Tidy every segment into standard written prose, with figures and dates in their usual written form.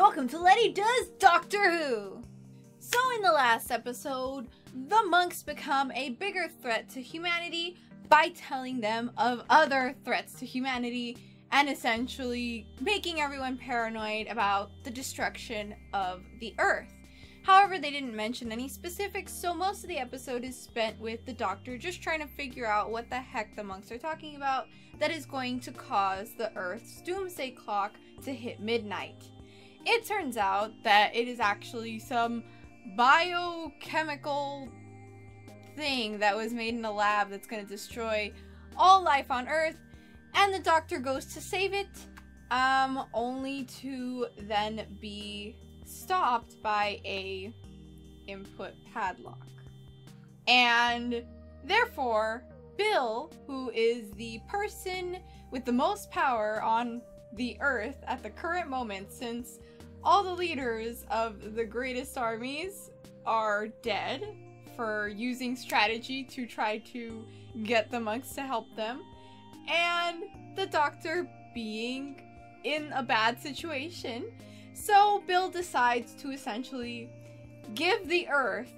welcome to Lety Does Doctor Who! So in the last episode, the monks become a bigger threat to humanity by telling them of other threats to humanity and essentially making everyone paranoid about the destruction of the Earth. However, they didn't mention any specifics, so most of the episode is spent with the Doctor just trying to figure out what the heck the monks are talking about that is going to cause the Earth's doomsday clock to hit midnight. It turns out that it is actually some biochemical thing that was made in a lab that's going to destroy all life on Earth, and the Doctor goes to save it, only to then be stopped by a input padlock. And therefore, Bill, who is the person with the most power on the Earth at the current moment, since all the leaders of the greatest armies are dead for using strategy to try to get the monks to help them, and the Doctor being in a bad situation. So Bill decides to essentially give the Earth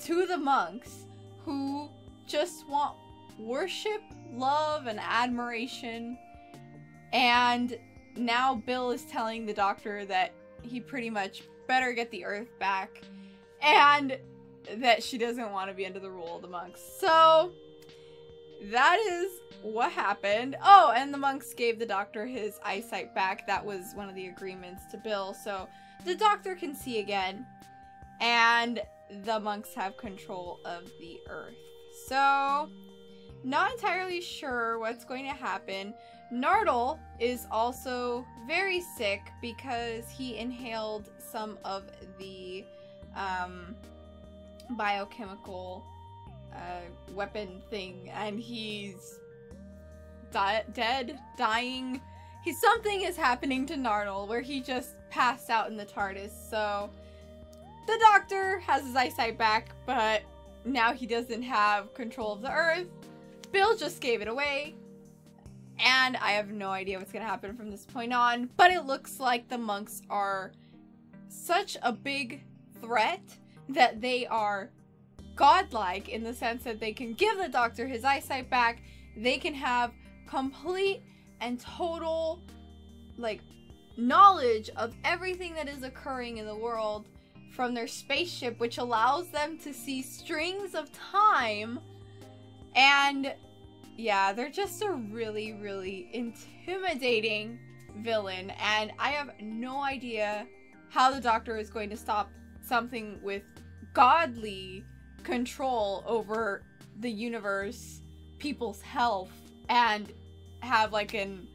to the monks who just want worship, love, and admiration. And now Bill is telling the Doctor that he pretty much better get the Earth back and that she doesn't want to be under the rule of the monks. So that is what happened. Oh, and the monks gave the Doctor his eyesight back. That was one of the agreements to Bill, so the Doctor can see again, and the monks have control of the Earth. So, not entirely sure what's going to happen. Nardole is also very sick because he inhaled some of the biochemical weapon thing, and he's dying. Something is happening to Nardole where he just passed out in the TARDIS. So the Doctor has his eyesight back, but now he doesn't have control of the Earth. Bill just gave it away, and I have no idea what's gonna happen from this point on, but it looks like the monks are such a big threat that they are godlike in the sense that they can give the Doctor his eyesight back. They can have complete and total, like, knowledge of everything that is occurring in the world from their spaceship, which allows them to see strings of time. And yeah, they're just a really, really intimidating villain, and I have no idea how the Doctor is going to stop something with godly control over the universe, people's health, and have like an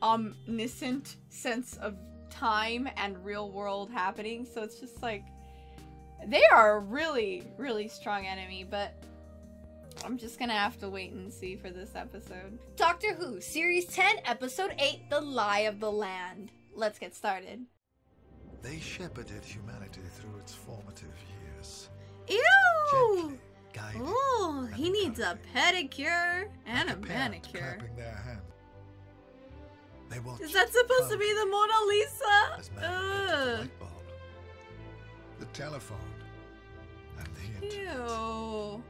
omniscient sense of time and real world happenings. So it's just like, they are a really, really strong enemy, but I'm just gonna have to wait and see for this episode. Doctor Who, Series 10, Episode 8, The Lie of the Land. Let's get started. They shepherded humanity through its formative years. Ew! Gently guiding. Oh, he needs a pedicure and like a parent manicure. clapping their hand. They watched Is that supposed to be the Mona as Lisa? man invented the light bulb, the telephone, and the internet. Ew.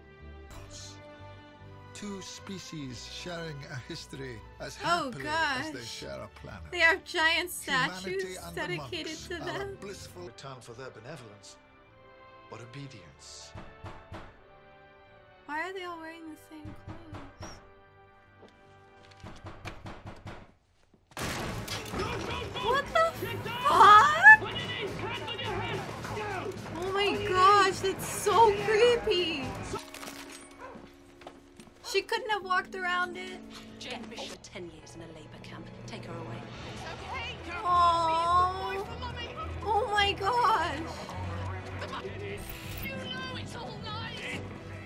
Two species sharing a history as Oh, happily as they gosh. share a planet. They have giant Humanity statues and the dedicated monks to are a them. blissful return for their benevolence, but obedience. Why are they all wearing the same clothes? What the fuck? Oh my gosh, that's so creepy. She couldn't have walked around it. Jane Bishop, 10 years in a labour camp. Take her away. Oh, oh my gosh.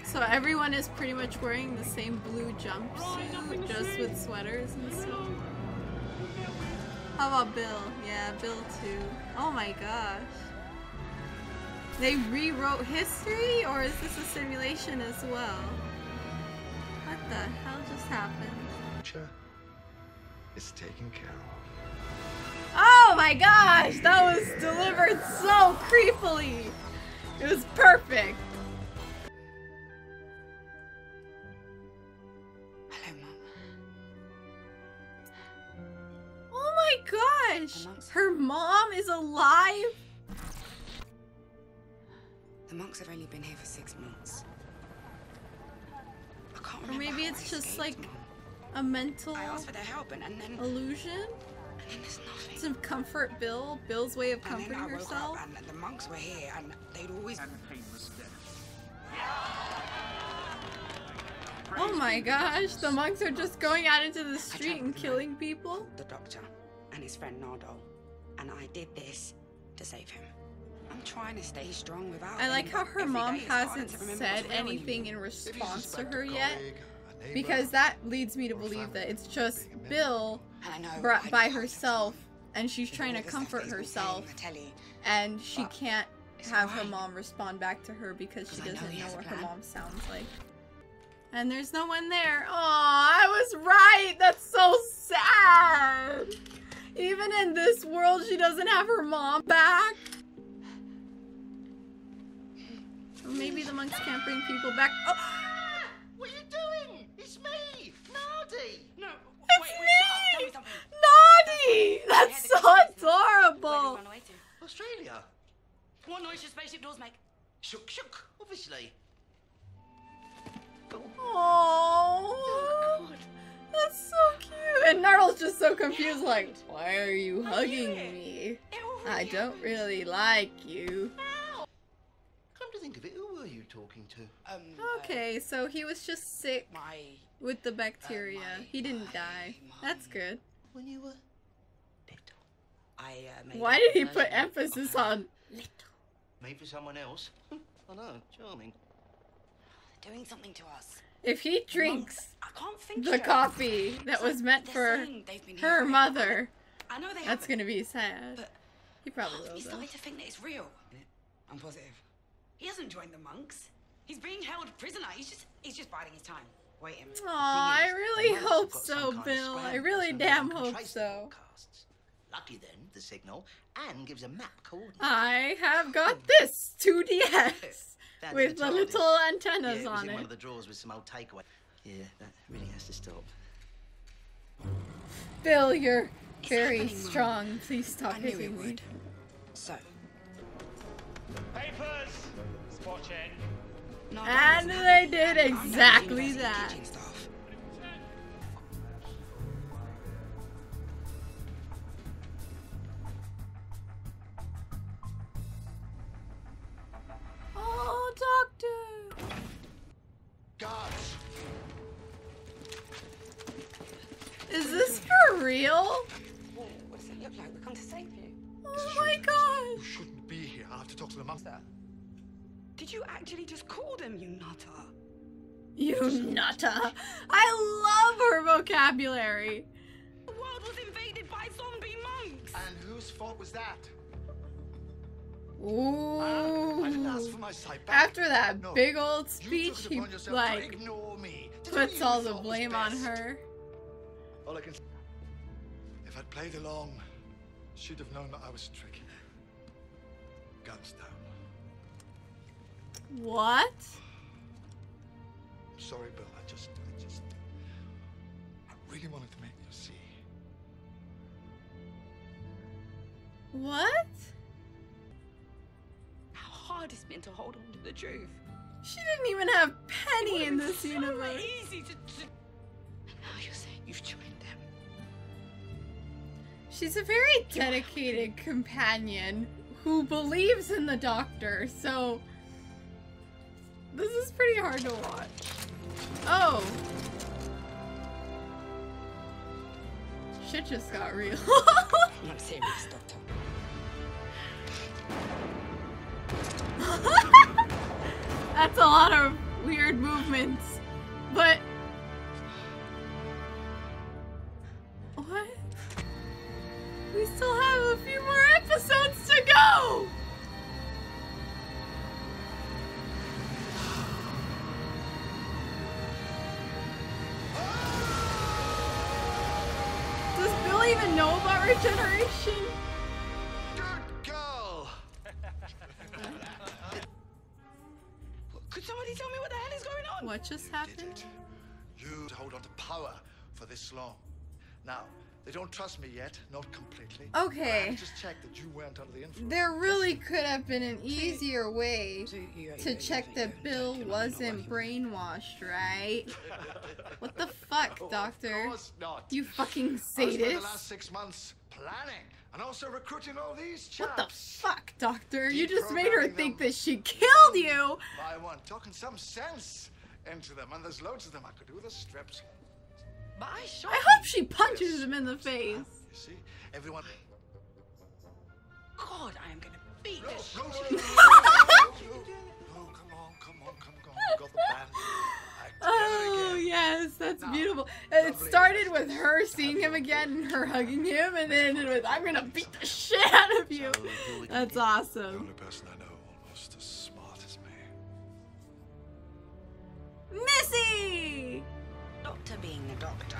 So everyone is pretty much wearing the same blue jumpsuit, just with sweaters and stuff. How about Bill? Yeah, Bill too. Oh my gosh. They rewrote history, or is this a simulation as well? What the hell just happened? Is taken care of. Oh! Oh my gosh, that was delivered so creepily. It was perfect. Hello, Mum. Oh my gosh, her mom is alive? The monks have only been here for 6 months. I can't Or remember maybe how it's I just escaped, like Mum. a mental I asked for their help and then illusion? there's nothing. To comfort Bill? Bill's way of And then comforting I woke herself? up and the monks were here and they'd always... Oh my gosh, the monks are just going out into the street and killing people? The doctor and his friend Nardole. And I did this to save him. I'm trying to stay strong without I like him, how but her every mom day it's harder hasn't to remember said what's real anything in anymore. response to her yet, because that leads me to believe that it's just Bill And I know brought I by know herself, and she's with trying all to the stuff comfort that he's been herself, saying on the telly, and she but can't it's have her alright. mom respond back to her because she Because I know doesn't he know has a what her plan. mom sounds like. And there's no one there. Aw, I was right! That's so sad! Even in this world, she doesn't have her mom back. Or maybe the monks can't bring people back. Oh! What are you doing? It's me, Nardi. No, It's wait, me! Tell me something. Naughty! That's so Where did adorable! you run away to? Australia. What noise should spaceship doors make? Shook, shook, obviously. Oh, that's so cute. And Nardole's just so confused, like, why are you hugging me? I don't really like you. Come to think of it, who were you talking to? Okay, so he was just sick My... with the bacteria. He didn't die. That's good. When you were little. I made Why did he put emphasis on little? Made for someone else? I know, charming. doing something to us. If he drinks Monks, I can't think the straight. coffee that was meant They're for saying they've been here her forever. mother, I know they that's haven't, gonna be sad. but He probably part of will, me though. started to think that it's real. I'm positive. He hasn't joined the monks. He's being held prisoner. He's just biding his time, waiting. Aw, I really The monks have hope got so, some kind of Bill. I scramble really so no damn one can hope trace the so. broadcasts. Lucky then, the signal, and gives a map coordinates. I have got this 2DS Down with in the TARDIS. little antennas Yeah, it was on in it. one of the drawers with some old takeaway. Yeah, that really has to stop. Bill, you're It's very happening, Mum. strong. Please stop I knew it hitting me. would. So, Papers! Watching. no, And that they wasn't did happening. I'm exactly university that. teaching stuff. Oh, doctor! Guards! Is this for real? What does it look like? We've come to save you. Oh my gosh! You shouldn't be here. I have to talk to the monks. Did you actually just call them, you nutter? You nutter! I love her vocabulary! The world was invaded by zombie monks! And whose fault was that? Ooh. I didn't ask for my sight back. After that No, big old you speech, took it he, upon yourself to like, ignore me, to do puts what all you the thought was blame on best. her. All I can say, if I'd played along, she'd have known that I was tricky. Guns down. What? I'm sorry, Bill. I really wanted to make you see. What? How hard it's been to hold on to the truth. She didn't even have Penny in this so universe. easy to... And now you're saying you've joined them. She's a very dedicated companion who believes in the doctor, so this is pretty hard to watch. Oh. Shit just got real. I'm serious, Doctor. That's a lot of weird movements, but what? We still have a few more episodes to go! Does Bill even know about regeneration? What just You happened? did it. You hold on to power for this long. Now, they don't trust me yet, not completely. Okay. I just checked that you weren't under the influence. There really could have been an easier way to check that Bill wasn't brainwashed, right? What the fuck, Doctor? Of course not. You fucking I spent the sadist. last 6 months planning and also recruiting all these chaps. What the fuck, Doctor? You just made her Deprogramming think them that she killed you! By one, talking some sense into them, and there's loads of them. I could do with a strips. But I shot I hope she punches him in the face. You see, everyone. God, I am gonna beat No, this. no, no, no, no, no, no, no, come on. We got the band back together Oh, again. yes, that's Now, beautiful. And it lovely. started with her seeing him again and her hugging him, and then it was, I'm gonna beat the shit out of you. That's The awesome. only person I know almost as smart as me. Missy! Doctor being the doctor.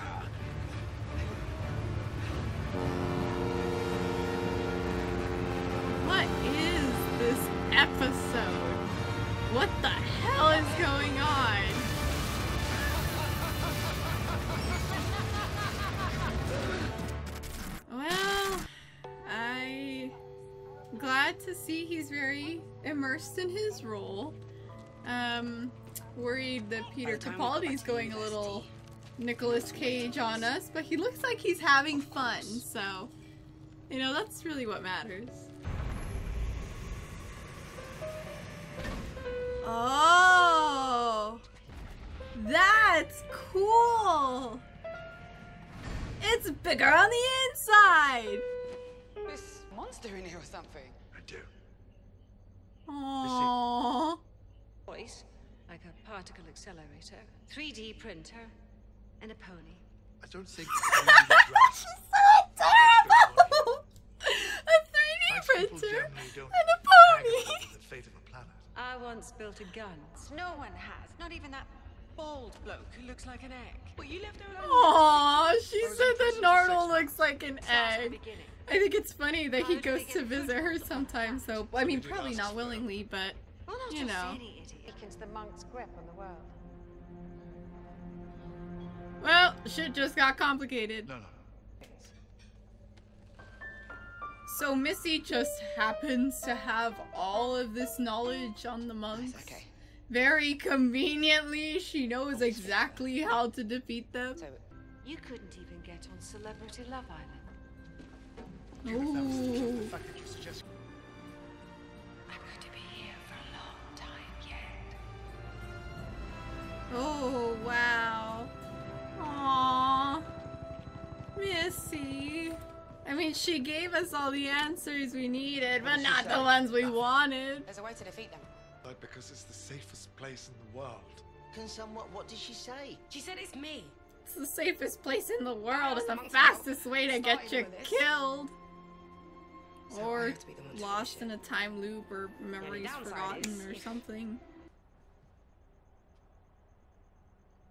What is this episode? What the hell is going on? Well, I'm glad to see he's very immersed in his role. Worried that Peter Capaldi's going a little Nicolas Cage on us, but he looks like he's having fun, so, you know, that's really what matters. Oh, that's cool. It's bigger on the inside. This monster in here or something. I do. Aww. Voice, like a particle accelerator, 3D printer, and a pony. I don't think only the dress. She's so adorable. A 3D Nice people printer generally don't and a hang pony. on the fate of a planet. I once built a gun. No one has. Not even that bald bloke who looks like an egg. But you left her alone. Aww, she was said in that prison for Nardole 6 looks like an Start at the egg. beginning. I think it's funny that he goes to visit her sometimes, though. I mean, probably not willingly, but, Well, not you just know. any idiot. Weakens the monk's grip on the world. Well, shit just got complicated. No. So Missy just happens to have all of this knowledge on the monks. Okay. Very conveniently, she knows exactly how to defeat them. So, You couldn't even get on Celebrity Love Island. Ooh. The fact that you suggest I'm going to be here for a long time yet. Oh, wow. Aww. Missy. I mean, she gave us all the answers we needed, but not the ones we wanted. There's a way to defeat them. But because it's the safest place in the world. Can what did she say? She said it's me. It's the safest place in the world. It's the Monks fastest way to started get you with this. killed. So I Or have to be the one to lost finish in a time loop, or memories downside forgotten, is or if- something.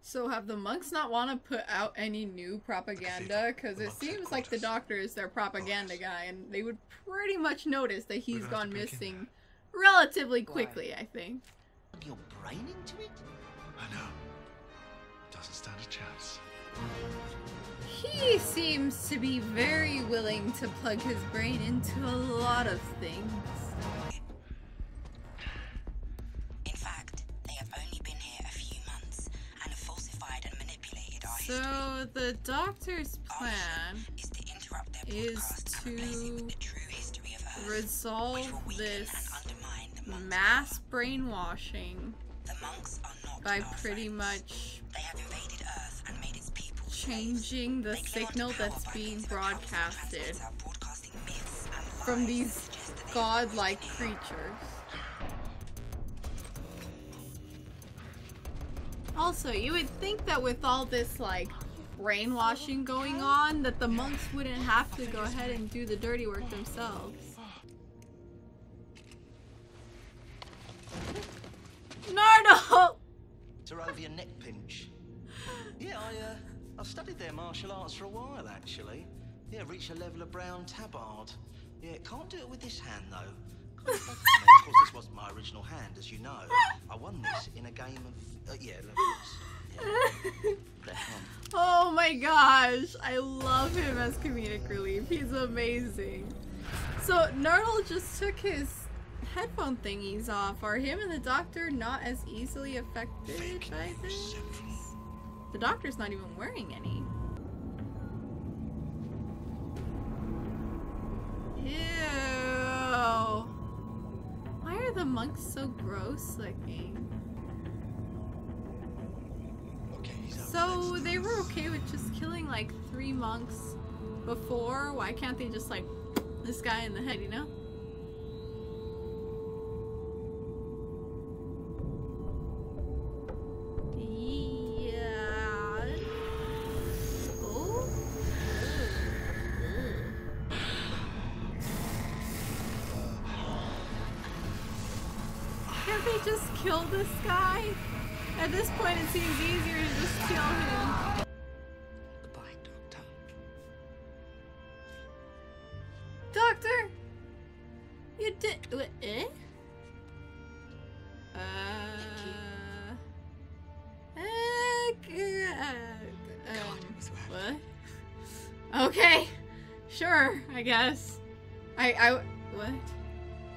So have the monks not want to put out any new propaganda? Because it seems like the doctor is their propaganda guy, and they would pretty much notice that he's don't have gone to break in missing relatively quickly, I think. Plug your brain into it? I know. Doesn't stand a chance. He seems to be very willing to plug his brain into a lot of things. In fact, they have only been here a few months and have falsified and manipulated our So the doctor's plan is to interrupt their is broadcast and replace it with the true history of Earth, resolve which will weaken this and undermine the monks. mass brainwashing The monks are not by our pretty friends. much They have invaded Earth and made its people changing the They cling signal onto power that's by being means of a powerful broadcasted transmitter broadcasting myths and from lies these that suggest that they godlike have originated. creatures. Also, you would think that with all this, like, brainwashing going on, that the monks wouldn't have to go ahead and do the dirty work themselves. Nardole! Tarovian neck pinch. Yeah, I've studied their martial arts for a while, actually. Yeah, reach a level of brown tabard. Yeah, can't do it with this hand, though. Of course, this wasn't my original hand, as you know. I won this in a game of... yeah, look, oh my gosh, I love him as comedic relief. He's amazing. So Nardole just took his headphone thingies off. Are him and the doctor not as easily affected by this? The doctor's not even wearing any. Ew. Why are the monks so gross looking? So they were okay with just killing like 3 monks before. Why can't they just like this guy in the head, you know? Yeah. Oh. Can't they just kill this guy? At this point, it seems easier to just kill him. Goodbye, Doctor. Doctor! You did... What, eh? What? Okay. Sure, I guess. What?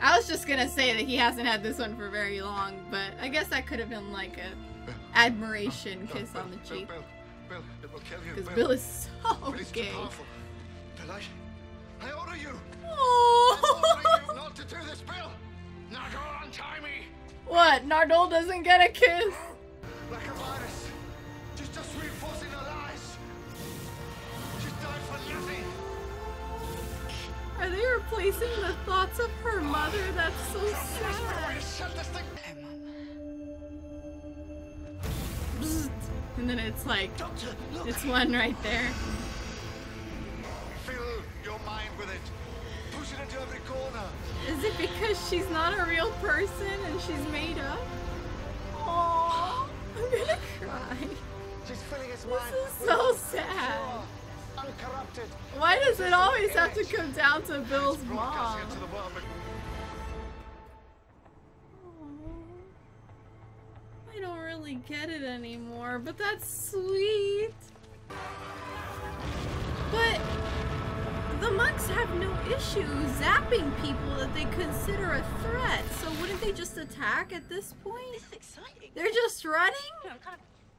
I was just gonna say that he hasn't had this one for very long, but I guess that could have been like a admiration kiss on the cheek. Bill, it will kill you. Because Bill is so gay. Bill, I order you. Oh. I order you not to do this, Bill. Nardole, untie me. What? Nardole doesn't get a kiss? Like a virus, just reinforcing her lies. She's died for nothing. Are they replacing the thoughts of her mother? That's so sad. And then it's like, Doctor, look. it's one right there. Fill your mind with it. Push it into every corner. Is it because she's not a real person and she's made up? Aww, I'm gonna cry. She's filling his mind. This is so sad. Uncorrupted. Why does it always have to come down to Bill's mom? Broadcasting it to the world, but I don't really get it anymore, but that's sweet. But the monks have no issue zapping people that they consider a threat, so wouldn't they just attack at this point? This is exciting. They're just running? You know,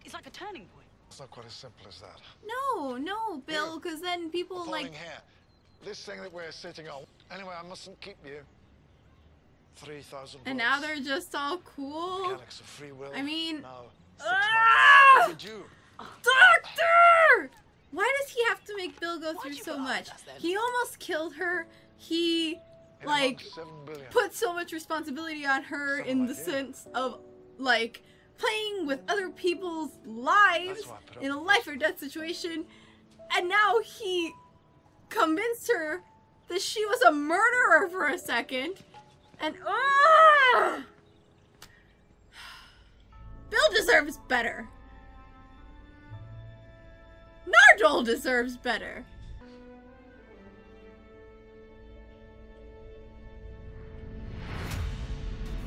it's like a turning point. it's not quite as simple as that. No, Bill, because then people Appalling like... here. This thing that we're sitting on. Anyway, I mustn't keep you. 3,000 And now they're just all cool? Mechanics of free will. I mean... Now, 6 Ah! months overdue. Doctor! Why does he have to make Bill go through you so put much? up with us then? He almost killed her. He, In like, amongst 7 billion. put so much responsibility on her So in I the did. sense of, like, playing with other people's lives That's why I put up in a with life or death situation. And now he convinced her that she was a murderer for a second. And, Bill deserves better. Nardole deserves better.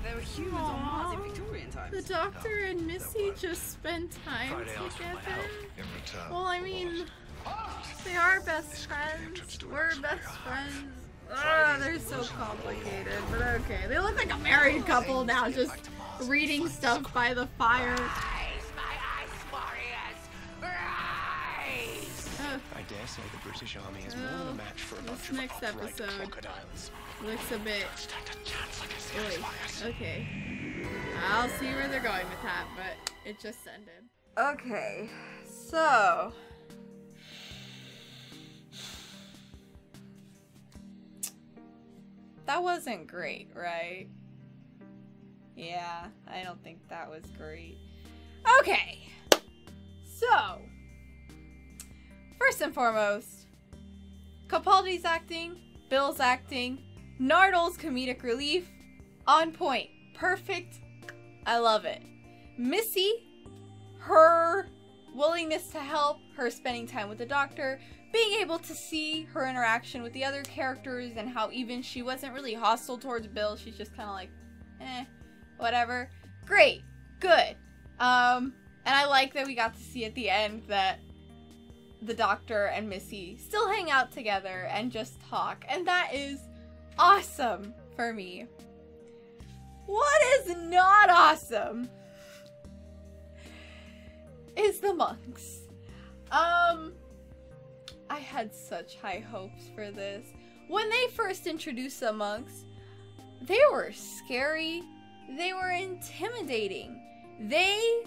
There were humans on Mars in Victorian times. The Doctor and Missy just spend time together. In return. Well, I mean, they are best friends. We're best friends. They're so complicated, but okay. They look like a married couple now, just reading stuff by the fire. I dare say the British Army is more than a match for a bunch This of next upright episode crocodiles. looks a bit... Stand a chance against the Oy, Ice okay. I'll see where they're going with that, but it just ended. Okay, so... That wasn't great, right? Yeah, I don't think that was great. Okay, so... First and foremost, Capaldi's acting, Bill's acting, Nardole's comedic relief, on point, perfect, I love it. Missy, her willingness to help, her spending time with the doctor, being able to see her interaction with the other characters and how even she wasn't really hostile towards Bill. She's just kind of like, whatever. Great. Good. And I like that we got to see at the end that the doctor and Missy still hang out together and just talk. And that is awesome for me. What is not awesome is the monks. I had such high hopes for this. When they first introduced the monks, they were scary. They were intimidating. They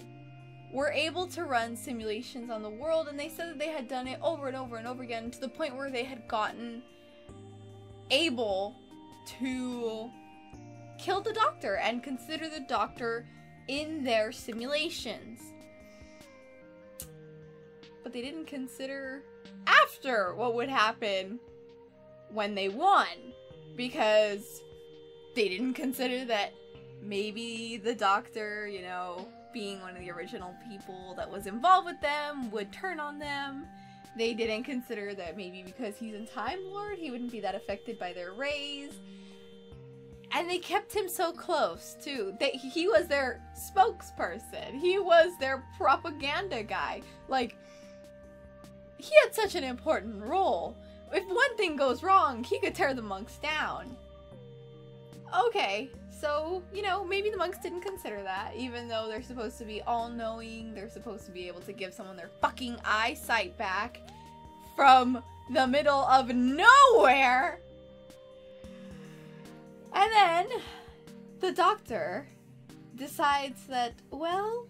were able to run simulations on the world, and they said that they had done it over and over and over again to the point where they had gotten able to kill the doctor and consider the doctor in their simulations. But they didn't consider after what would happen when they won, because they didn't consider that maybe the doctor, you know, being one of the original people that was involved with them, would turn on them. They didn't consider that maybe because he's a Time Lord, he wouldn't be that affected by their rays. And they kept him so close, too. He was their spokesperson. He was their propaganda guy. Like, he had such an important role. If one thing goes wrong, he could tear the monks down. Okay, so, you know, maybe the monks didn't consider that, even though they're supposed to be all-knowing, they're supposed to be able to give someone their fucking eyesight back from the middle of nowhere. And then the doctor decides that, well,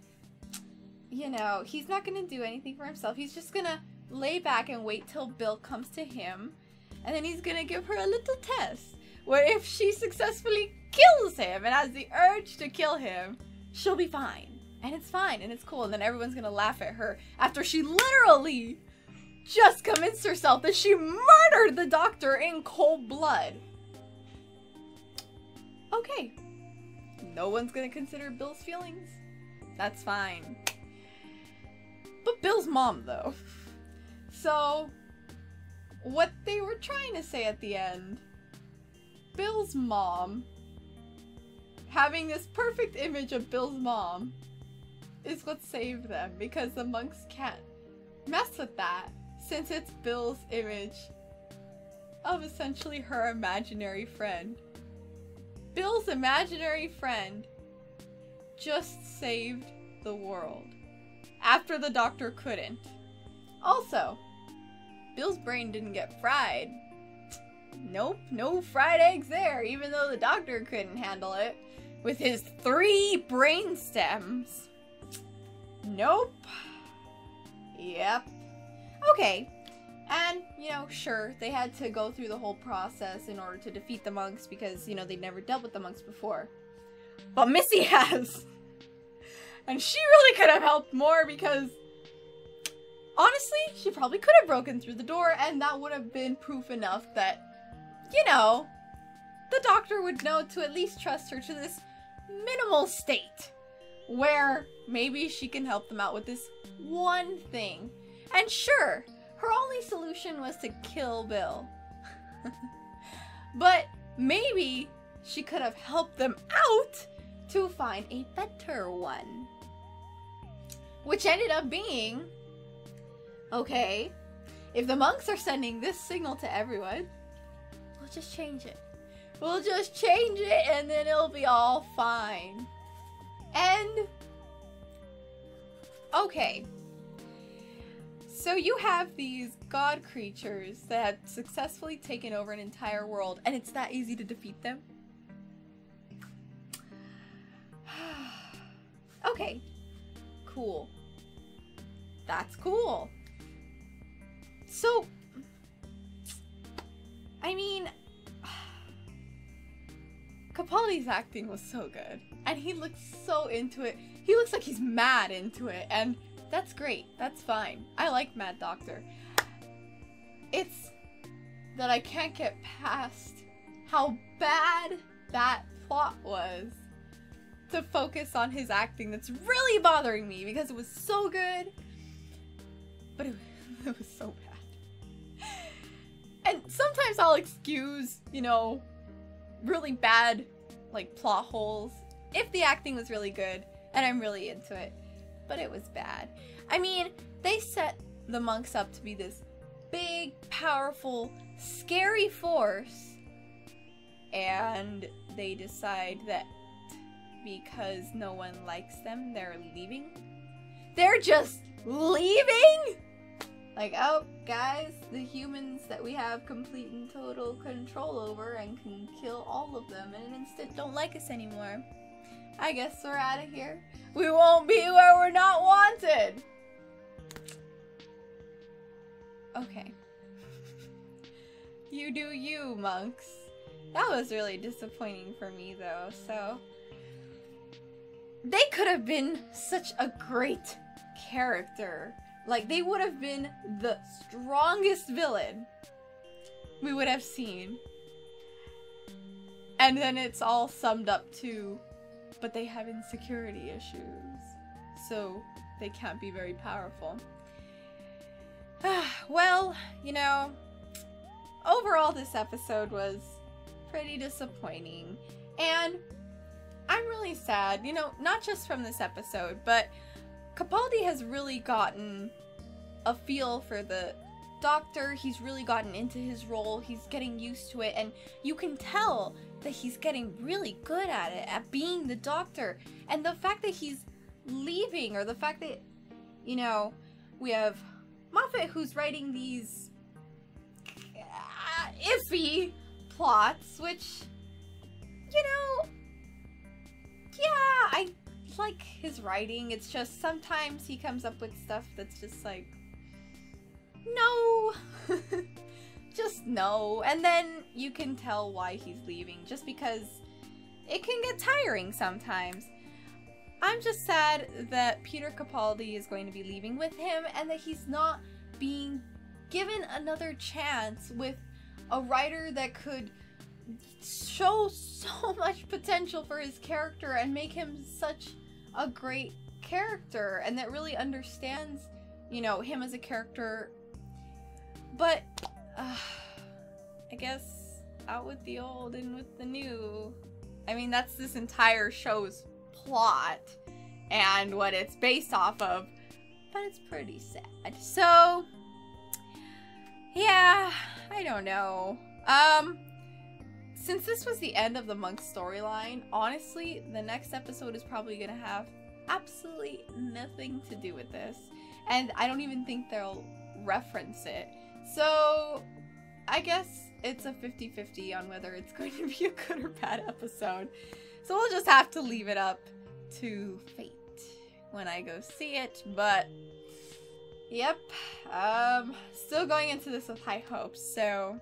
you know, he's not gonna do anything for himself. He's just gonna lay back and wait till Bill comes to him, and then he's gonna give her a little test where if she successfully kills him and has the urge to kill him, she'll be fine. And it's fine, and it's cool, and then everyone's gonna laugh at her after she literally just convinced herself that she murdered the doctor in cold blood. Okay. No one's gonna consider Bill's feelings. That's fine. But Bill's mom, though. So, what they were trying to say at the end, Bill's mom, having this perfect image of Bill's mom, is what saved them, because the monks can't mess with that, since it's Bill's image of essentially her imaginary friend. Bill's imaginary friend just saved the world after the doctor couldn't. Also, Bill's brain didn't get fried. Nope, no fried eggs there, even though the doctor couldn't handle it with his 3 brain stems. Nope. Yep. Okay. And, you know, sure, they had to go through the whole process in order to defeat the monks because, you know, they'd never dealt with the monks before. But Missy has! And she really could have helped more because, honestly, she probably could have broken through the door, and that would have been proof enough that, you know, the doctor would know to at least trust her to this minimal state where maybe she can help them out with this one thing. And sure, her only solution was to kill Bill. But maybe she could have helped them out to find a better one. Which ended up being, okay, if the monks are sending this signal to everyone, we'll just change it. We'll just change it and then it'll be all fine. And, okay. So you have these god creatures that have successfully taken over an entire world, and it's that easy to defeat them? Okay. Cool. That's cool. So, I mean, Capaldi's acting was so good, and he looks so into it. He looks like he's mad into it, and that's great. That's fine. I like Mad Doctor. It's that I can't get past how bad that plot was to focus on his acting. That's really bothering me because it was so good. but it was so bad. And sometimes I'll excuse, you know, really bad, like, plot holes if the acting was really good and I'm really into it. But it was bad. I mean, they set the monks up to be this big, powerful, scary force, and they decide that because no one likes them, they're leaving. They're just leaving? Like, oh, guys, the humans that we have complete and total control over and can kill all of them and instead don't like us anymore. I guess we're out of here. We won't be where we're not wanted. Okay. You do you, monks. That was really disappointing for me, though, so... They could have been such a great character. Like, they would have been the strongest villain we would have seen. And then it's all summed up to, but they have insecurity issues, so they can't be very powerful. Well, you know, overall this episode was pretty disappointing. And I'm really sad, you know, not just from this episode, but Capaldi has really gotten a feel for the Doctor. He's really gotten into his role. He's getting used to it, and you can tell that he's getting really good at it, at being the Doctor. And the fact that he's leaving, or the fact that, you know, we have Moffat who's writing these iffy plots, which, you know, yeah, I like his writing. It's just sometimes he comes up with stuff that's just like, no. Just no. And then you can tell why he's leaving, just because it can get tiring sometimes. I'm just sad that Peter Capaldi is going to be leaving with him, and that he's not being given another chance with a writer that could show so much potential for his character and make him such a great character, and that really understands, you know, him as a character. But I guess out with the old and with the new. I mean, that's this entire show's plot and what it's based off of, but it's pretty sad. So yeah, I don't know. Since this was the end of the monk storyline, honestly, the next episode is probably gonna have absolutely nothing to do with this, and I don't even think they'll reference it. So I guess it's a 50-50 on whether it's going to be a good or bad episode. So we'll just have to leave it up to fate when I go see it. But yep, still going into this with high hopes. So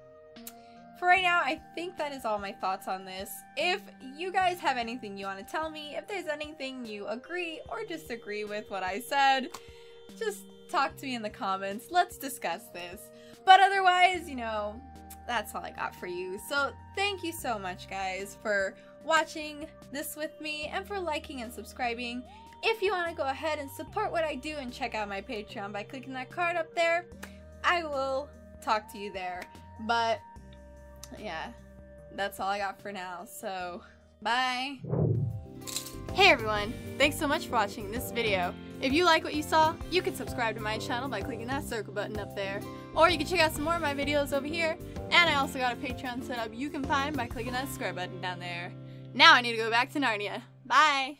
for right now, I think that is all my thoughts on this. If you guys have anything you want to tell me, if there's anything you agree or disagree with what I said, just talk to me in the comments. Let's discuss this. But otherwise, you know, that's all I got for you. So thank you so much, guys, for watching this with me and for liking and subscribing. If you want to go ahead and support what I do and check out my Patreon by clicking that card up there, I will talk to you there. But yeah, that's all I got for now. So bye. Hey everyone, thanks so much for watching this video. If you like what you saw, you can subscribe to my channel by clicking that circle button up there. Or you can check out some more of my videos over here. And I also got a Patreon set up you can find by clicking that square button down there. Now I need to go back to Narnia. Bye!